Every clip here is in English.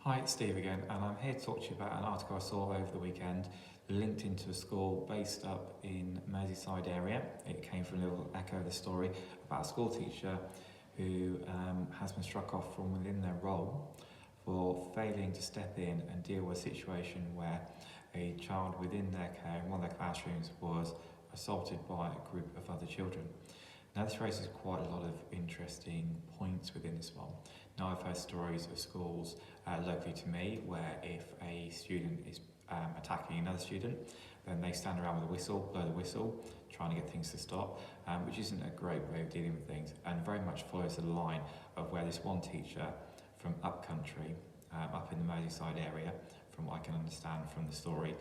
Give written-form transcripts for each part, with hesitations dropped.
Hi, it's Steve again, and I'm here to talk to you about an article I saw over the weekend linked into a school based up in Merseyside area. It came from a little echo of the story about a school teacher who has been struck off from within their role for failing to step in and deal with a situation where a child within their care in one of their classrooms was assaulted by a group of other children. Now this raises quite a lot of interesting points within this one. Now I've heard stories of schools locally to me where if a student is attacking another student, then they stand around with a whistle, blow the whistle, trying to get things to stop, which isn't a great way of dealing with things, and very much follows the line of where this one teacher from upcountry, up in the Merseyside area, from what I can understand from the story,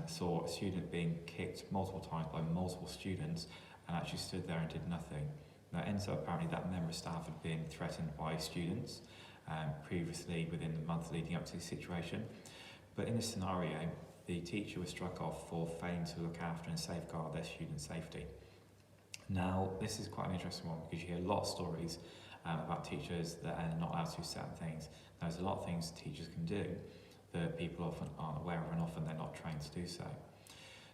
saw a student being kicked multiple times by multiple students and actually stood there and did nothing. Now it ends up apparently that member of staff had been threatened by students previously within the month leading up to the situation. But in this scenario, the teacher was struck off for failing to look after and safeguard their student safety. Now this is quite an interesting one because you hear a lot of stories about teachers that are not allowed to do certain things. Now, there's a lot of things teachers can do that people often aren't aware of and often they're not trained to do so.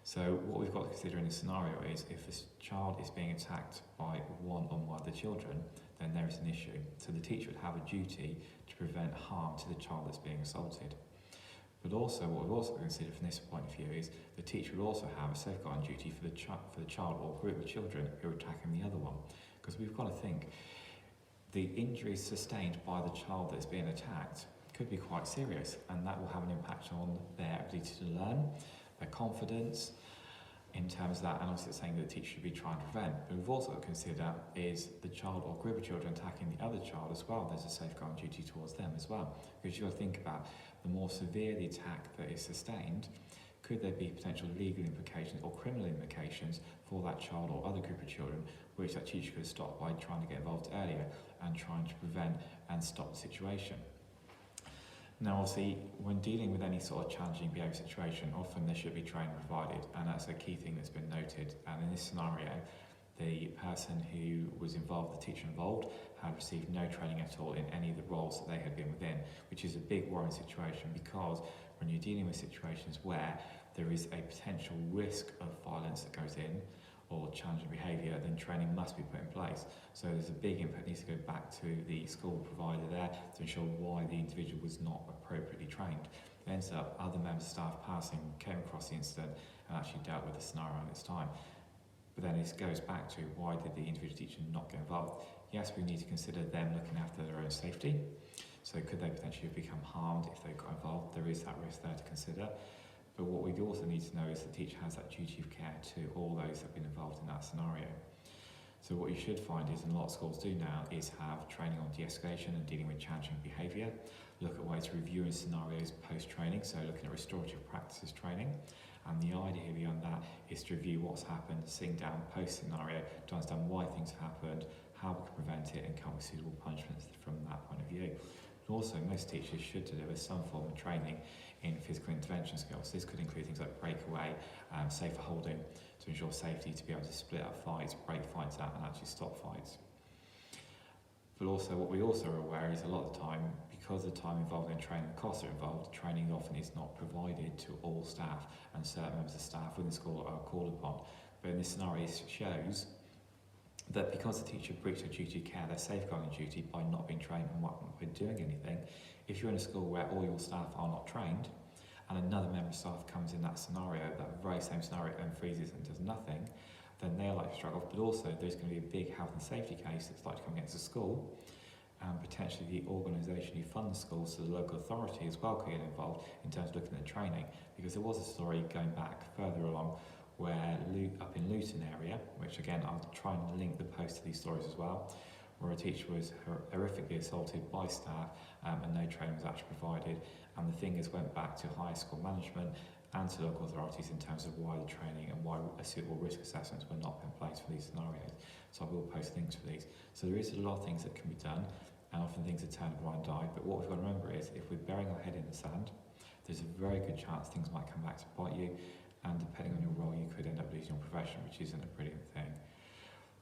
So what we've got to consider in this scenario is if a child is being attacked by one or more other children, then there is an issue. So the teacher would have a duty to prevent harm to the child that's being assaulted. But also, what we've also considered from this point of view is the teacher would also have a safeguarding duty for the child or group of children who are attacking the other one. Because we've got to think, the injuries sustained by the child that's being attacked could be quite serious, and that will have an impact on their ability to learn, their confidence in terms of that, and obviously it's saying that the teacher should be trying to prevent. But we've also got to consider is the child or group of children attacking the other child as well. There's a safeguarding duty towards them as well. Because you've got to think about the more severe the attack that is sustained, could there be potential legal implications or criminal implications for that child or other group of children, which that teacher could stop by trying to get involved earlier and trying to prevent and stop the situation. Now obviously, when dealing with any sort of challenging behaviour situation, often there should be training provided, and that's a key thing that's been noted. And in this scenario, the person who was involved, the teacher involved, had received no training at all in any of the roles that they had been within, which is a big worrying situation because when you're dealing with situations where there is a potential risk of violence that goes in, or challenging behaviour, then training must be put in place. So there's a big impact that needs to go back to the school provider there to ensure why the individual was not appropriately trained. It ends up other members of staff passing, came across the incident and actually dealt with the scenario at its time. But then it goes back to why did the individual teacher not get involved? Yes, we need to consider them looking after their own safety. So could they potentially have become harmed if they got involved? There is that risk there to consider. But what we also need to know is the teacher has that duty of care to all those that have been involved in that scenario. So what you should find is, and a lot of schools do now, is have training on de-escalation and dealing with challenging behaviour, look at ways to review scenarios post-training, so looking at restorative practices training. And the idea here beyond that is to review what's happened, sitting down post-scenario to understand why things have happened, how we can prevent it and come up with suitable punishments from that point of view. But also, most teachers should deliver some form of training in physical intervention skills. This could include things like breakaway, safer holding to ensure safety, to be able to split up fights, break fights out and actually stop fights. But also what we also are aware is a lot of the time, because the time involved in training, the costs are involved, training often is not provided to all staff and certain members of staff within the school are called upon. But in this scenario it shows that because the teacher breached their duty of care, their safeguarding duty by not being trained and not doing anything, if you're in a school where all your staff are not trained and another member of staff comes in that scenario, that very same scenario, and freezes and does nothing, then they're likely to struggle off. But also there's going to be a big health and safety case that's likely to come against the school, and potentially the organisation who funds the school, so the local authority as well, could get involved in terms of looking at training. Because there was a story going back further along where up in Luton area, which again I'll try and link the post to these stories as well, where a teacher was horrifically assaulted by staff and no training was actually provided, and the fingers went back to higher school management and to local authorities in terms of why the training and why suitable risk assessments were not in place for these scenarios. So I will post links for these. So there is a lot of things that can be done, and often things are turned a blind eye, but what we've got to remember is if we're burying our head in the sand, there's a very good chance things might come back to bite you, and depending on your role you could end up losing your profession, which isn't a brilliant thing.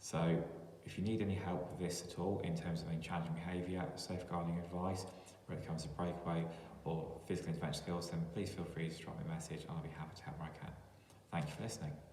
So if you need any help with this at all in terms of any challenging behaviour, safeguarding advice, whether it comes to breakaway or physical intervention skills, then please feel free to drop me a message and I'll be happy to help where I can. Thank you for listening.